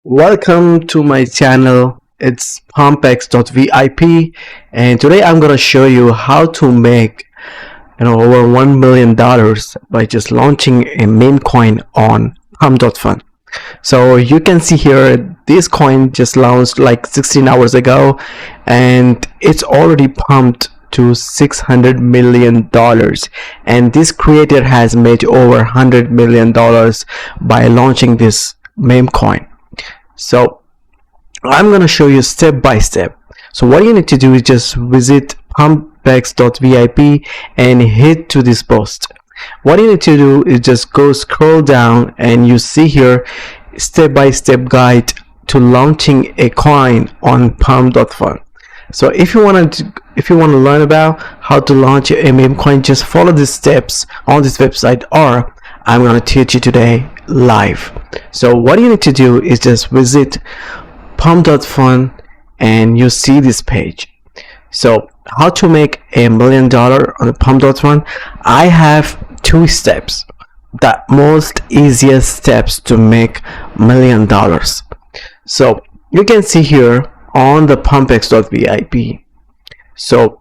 Welcome to my channel. It's Pumpex.vip, and today I'm gonna show you how to make over $1 million by just launching a meme coin on Pump.fun. So you can see here this coin just launched like 16 hours ago, and it's already pumped to $600 million, and this creator has made over $100 million by launching this meme coin. So I'm going to show you step by step. So what you need to do is just visit Pumpex.vip and hit to this post. What you need to do is just go scroll down, and you see here step by step guide to launching a coin on Pump.fun. So if you want to learn about how to launch a meme coin, just follow the steps on this website, or I'm going to teach you today live. So what you need to do is just visit Pump.fun and you see this page. So how to make $1 million on the Pump.fun? I have two steps, the most easiest steps to make $1 million. So you can see here on the Pumpex.vip. So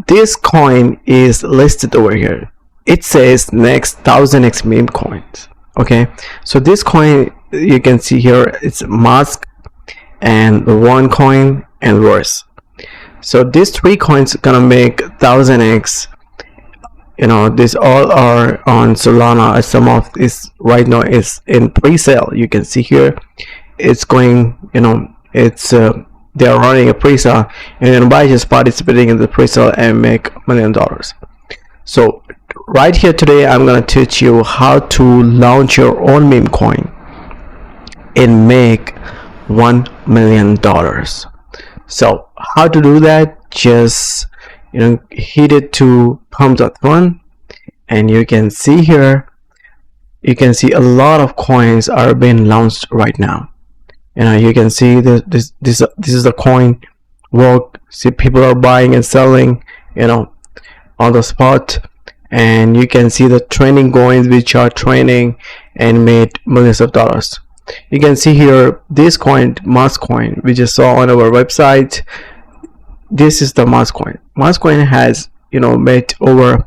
this coin is listed over here. It says next 1000x meme coins. Okay, so this coin you can see here, it's mask and one coin and worse. So these three coins gonna make 1000x. These all are on Solana. Some of this right now is in pre-sale. You can see here it's going, it's they're running a pre-sale, and then by just participating in the pre-sale and make $1 million. So right here today I'm going to teach you how to launch your own meme coin and make $1 million. So how to do that? Just hit it to Pump.fun, and you can see here, you can see a lot of coins are being launched right now. You can see this is the coin work. See, people are buying and selling on the spot, and you can see the training coins which are training and made millions of dollars. You can see here this coin, Mars coin, we just saw on our website. This is the Mars coin. Mars coin has made over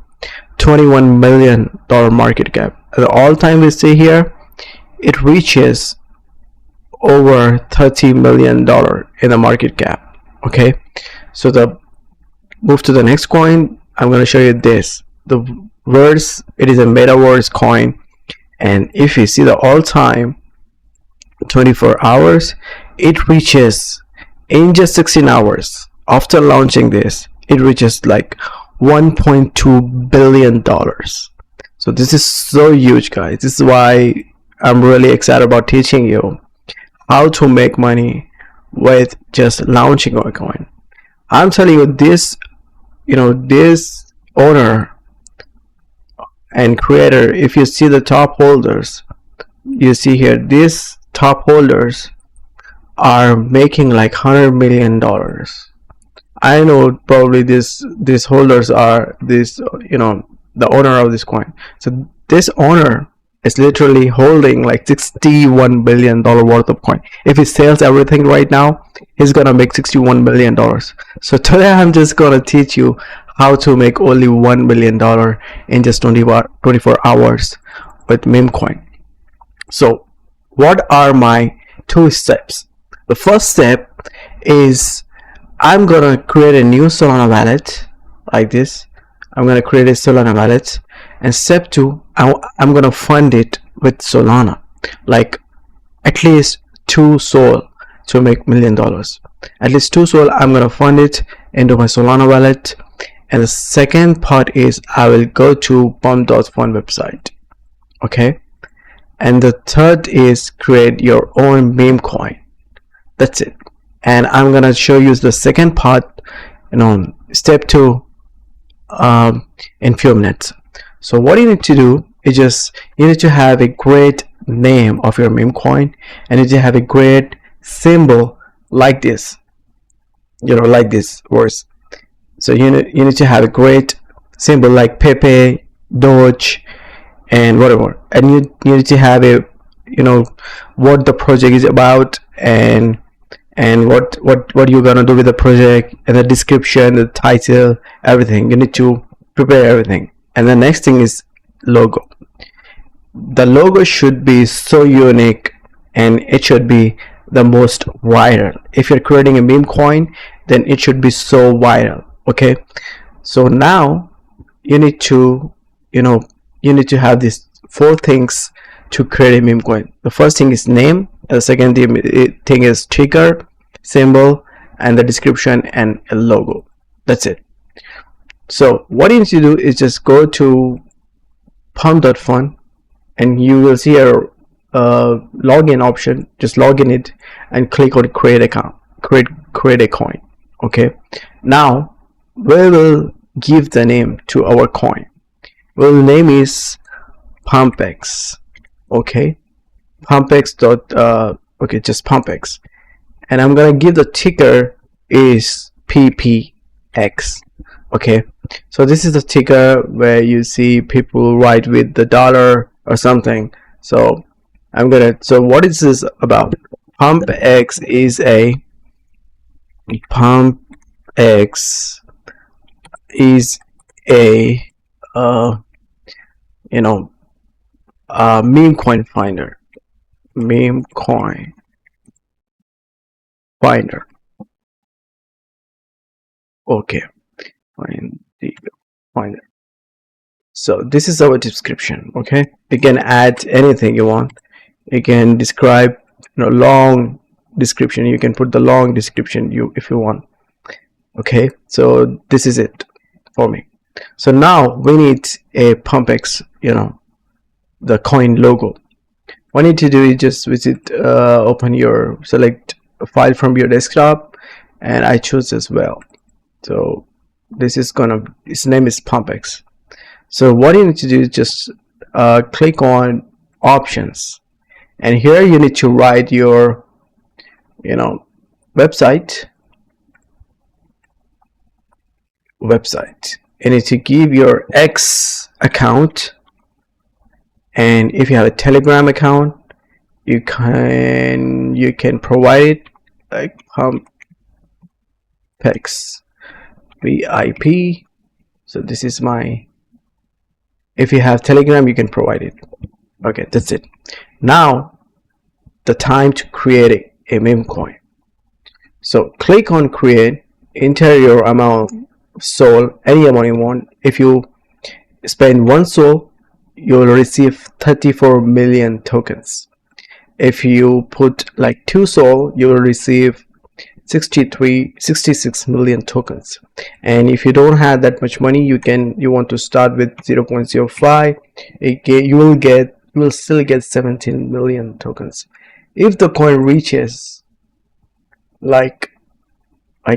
$21 million market cap. At the all time we see here, it reaches over $30 million in the market cap. Okay, so the move to the next coin. I'm going to show you this, the verse. It is a metaverse coin, and if you see the all-time 24 hours, it reaches in just 16 hours after launching this, it reaches like $1.2 billion. So this is so huge, guys. This is why I'm really excited about teaching you how to make money with just launching a coin. I'm telling you this, this owner and creator, if you see the top holders, you see here these top holders are making like $100 million. I know probably these holders are the owner of this coin. So this owner is literally holding like $61 billion worth of coin. If he sells everything right now, he's gonna make $61 billion. So today I'm just gonna teach you how to make only $1 million in just 24 hours with meme coin. So what are my two steps? The first step is I'm gonna create a new Solana wallet like this. I'm gonna create a Solana wallet, and step two, I'm gonna fund it with Solana, like at least 2 Sol to make $1 million. At least 2 Sol I'm gonna fund it into my Solana wallet. And the second part is I will go to Pump.fun website. Okay, and the third is create your own meme coin. That's it. And I'm gonna show you the second part, step 2, in few minutes. So what you need to do is just you need to have a great name of your meme coin, and you need to have a great symbol like this, like this words. So you need to have a great symbol like Pepe, Doge, and whatever, and you need to have a what the project is about, and what you're gonna do with the project, and the description, the title, everything. You need to prepare everything. And the next thing is logo. The logo should be so unique, and it should be the most viral. If you're creating a meme coin, then it should be so viral. Okay, so now you need to you know you need to have these four things to create a meme coin. The first thing is name, the second thing is ticker symbol, and the description, and a logo. That's it. So what you need to do is just go to Pump.fun, and you will see a login option. Just log in it and click on create account, create a coin. Okay, now we will give the name to our coin. Well, the name is Pumpex. Okay, Pumpex dot okay, just Pumpex, and I'm gonna give the ticker is PPX. Okay, so this is the ticker where you see people write with the dollar or something. So so what is this about? Pumpex is a Pumpex is a meme coin finder. Meme coin finder. Okay, find the finder. So this is our description. Okay, you can add anything you want. You can describe long description. You can put the long description if you want. Okay, so this is it for me. So now we need a Pumpex, the coin logo. What you need to do is just select a file from your desktop, and I choose as well. So its name is Pumpex. So what you need to do is just click on options, and here you need to write your website. You need to give your X account, and if you have a Telegram account, you can provide it, like Pumpex.vip. So this is my, if you have Telegram, you can provide it. Okay, that's it. Now the time to create a meme coin. So click on create, enter your amount of SOL, any amount you want. If you spend 1 SOL, you will receive 34 million tokens. If you put like 2 SOL, you will receive 66 million tokens. And if you don't have that much money, you want to start with 0.05, you will still get 17 million tokens. If the coin reaches like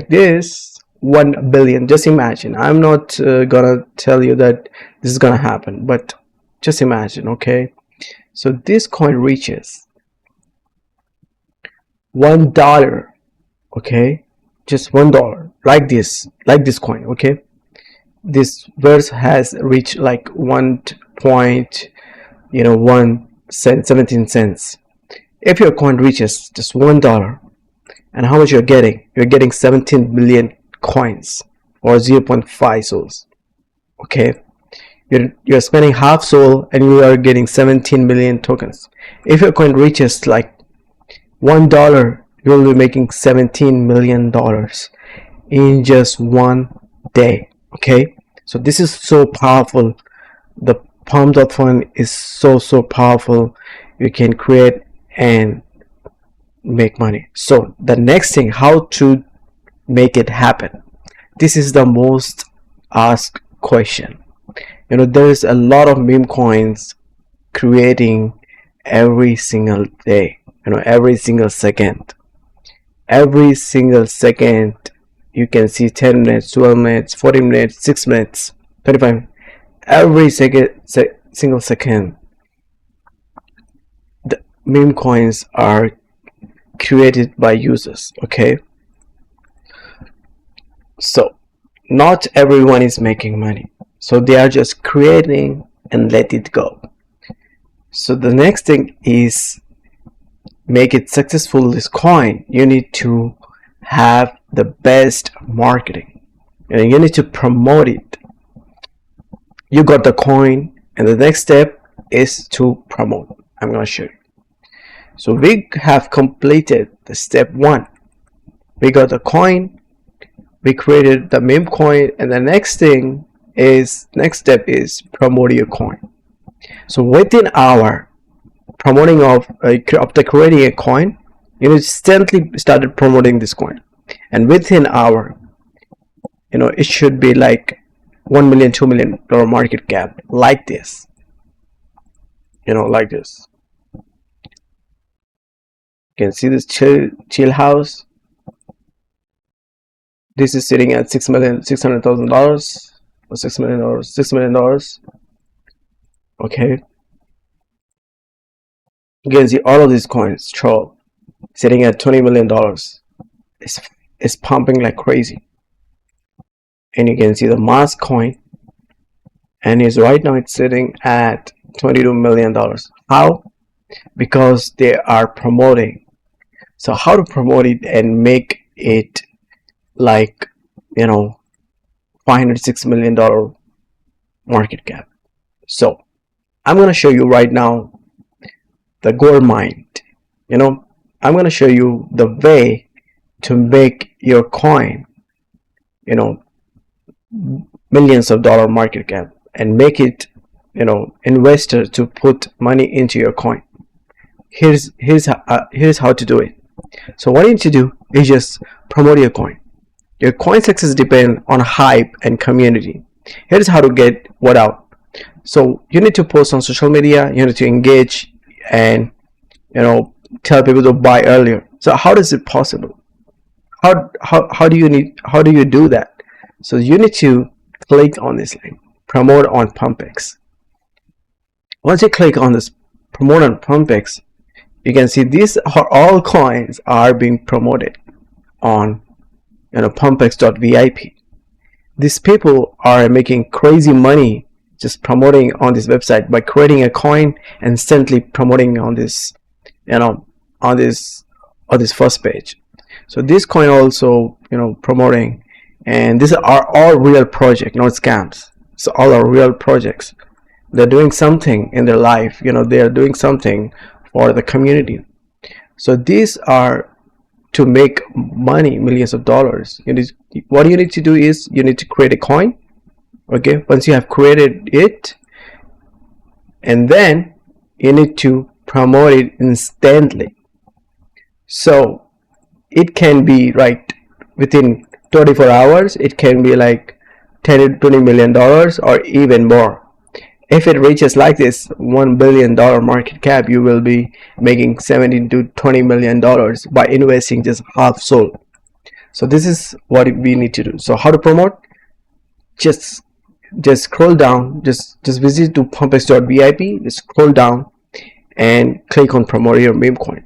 this 1 billion, just imagine. I'm not gonna tell you that this is gonna happen, but just imagine. Okay, so this coin reaches $1. Okay, just $1, like this coin. Okay, this verse has reached like 1.17 cents. If your coin reaches just $1, and how much you're getting 17 million coins, or 0.5 souls. Okay, you're spending half soul and you are getting 17 million tokens. If your coin reaches like $1, you will be making $17 million in just 1 day. Okay, so this is so powerful. The Pump.fun is so powerful. You can create and make money. So the next thing, how to make it happen. This is the most asked question. There is a lot of meme coins creating every single day, every single second. Every single second you can see 10 minutes, 12 minutes, 40 minutes, 6 minutes, 25 minutes. Every single second the meme coins are created by users. Okay, so not everyone is making money, so they are just creating and let it go. So the next thing is make it successful, this coin, you need to have the best marketing, and you need to promote it. You got the coin, and the next step is to promote. I'm going to show you. So we have completed the step 1. We got the coin, we created the meme coin, and the next step is promote your coin. So within our promoting of after creating a coin, you instantly started promoting this coin, and within our, it should be like $1 million, $2 million market cap, like this, like this. You can see this chill house. This is sitting at $600,000 or $6 million. Okay, you can see all of these coins sitting at $20 million. It's pumping like crazy. And you can see the mask coin, and right now it's sitting at $22 million. How? Because they are promoting. So how to promote it and make it like $506 million market cap? So I'm going to show you right now the gold mine. I'm going to show you the way to make your coin millions of dollar market cap, and make it investors to put money into your coin. Here's how to do it. So what you need to do is just promote your coin. Your coin success depends on hype and community. Here's how to get what out. So you need to post on social media, you need to engage, and tell people to buy earlier. So how is it possible? How do you do that? So you need to click on this link, promote on Pumpex. Once you click on this promote on Pumpex, you can see these are all coins are being promoted on Pumpex.vip. These people are making crazy money just promoting on this website by creating a coin and instantly promoting on this on this first page. So this coin also promoting, and these are all real projects, not scams. So all are real projects. They're doing something in their life, they are doing something for the community. So these are to make money, millions of dollars. What you need to do is you need to create a coin. Okay, once you have created it, and then you need to promote it instantly. So it can be right within 24 hours. It can be like $10 to $20 million or even more. If it reaches like this $1 billion market cap, you will be making $17 to $20 million by investing just half sold. So this is what we need to do. So how to promote? Just scroll down, just visit to Pumpex.vip, just scroll down and click on promote your meme coin.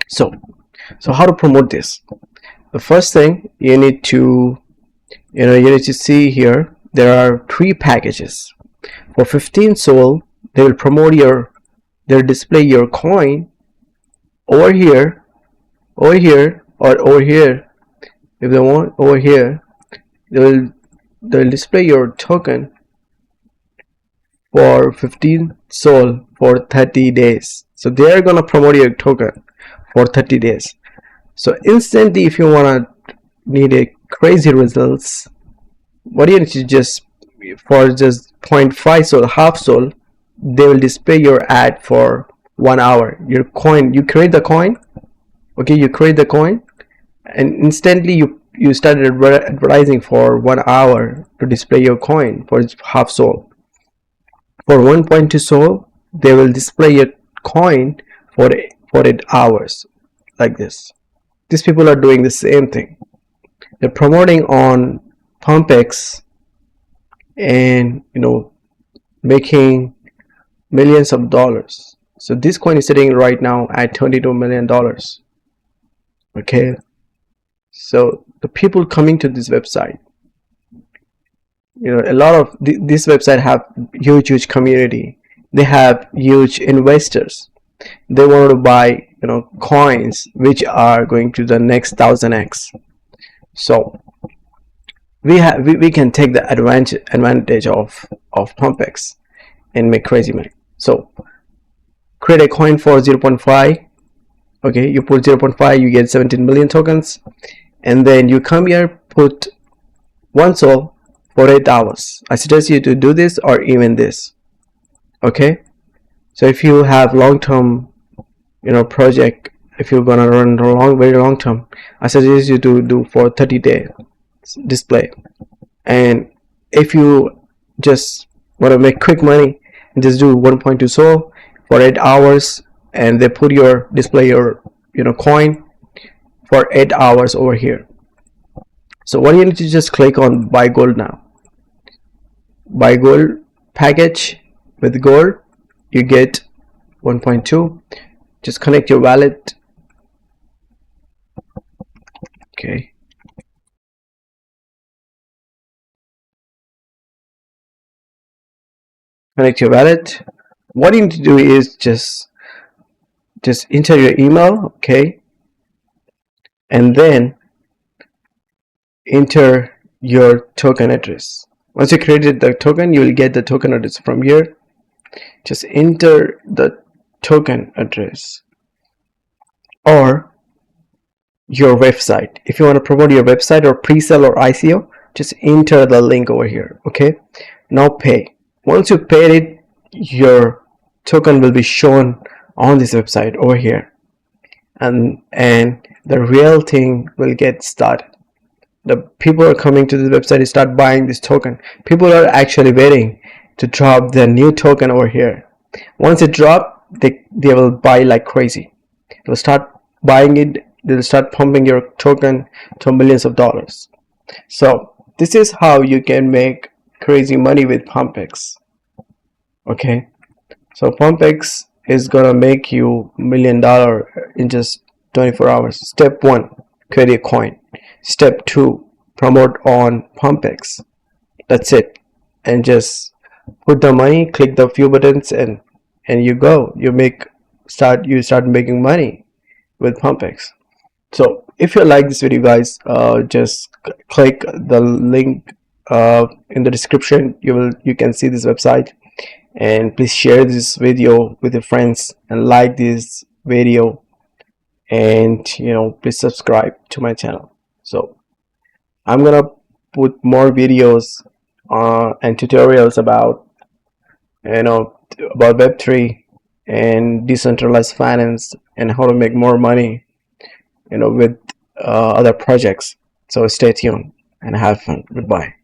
So how to promote this? The first thing you need to see here, there are 3 packages. For 15 SOL, they will promote they'll display your coin over here, or over here. If they want over here, they'll display your token for 15 SOL for 30 days. So they are gonna promote your token for 30 days. So instantly, if you need a crazy results, what do you need to just for just 0.5 SOL, half SOL, they will display your ad for 1 hour. Your coin, you create the coin, okay, you create the coin, and instantly you started advertising for 1 hour to display your coin for half SOL. For 1.2 SOL, they will display your coin for 8 hours, like this. These people are doing the same thing. They're promoting on Pumpex and making millions of dollars. So this coin is sitting right now at $22 million. Okay, so the people coming to this website, a lot of this website have huge community. They have huge investors. They want to buy coins which are going to the next 1000x. So we can take the advantage of Pumpex and make crazy money. So create a coin for 0.5. okay, you put 0.5, you get 17 million tokens, and then you come here, put one sol for 8 hours. I suggest you to do this or even this. Okay, so if you have long-term project, if you're gonna run very long term, I suggest you to do for 30-day display. And if you just want to make quick money, just do 1.2 sol for 8 hours, and they put your display your coin for 8 hours over here. So what you need to just click on buy gold now. Buy gold package with gold, you get 1.2. just connect your wallet. Okay, connect your wallet. What you need to do is just enter your email, okay, and then enter your token address. Once you created the token, you will get the token address from here. Just enter the token address or your website. If you want to promote your website or pre-sale or ICO, just enter the link over here. Okay, now pay. Once you paid it, your token will be shown on this website over here, and the real thing will get started. The people are coming to this website to start buying this token. People are actually waiting to drop the new token over here. Once it drop, they will buy like crazy. They'll start buying it. They'll start pumping your token to millions of dollars. So this is how you can make crazy money with Pumpex. Okay, so Pumpex is gonna make you $1 million in just 24 hours. Step 1, create a coin. Step 2, promote on Pumpex. That's it. And just put the money, click the few buttons, and you go. You start making money with Pumpex. So if you like this video, guys, just click the link in the description. You can see this website, and please share this video with your friends and like this video, and please subscribe to my channel. So I'm gonna put more videos and tutorials about Web3 and decentralized finance and how to make more money with other projects. So stay tuned and have fun. Goodbye.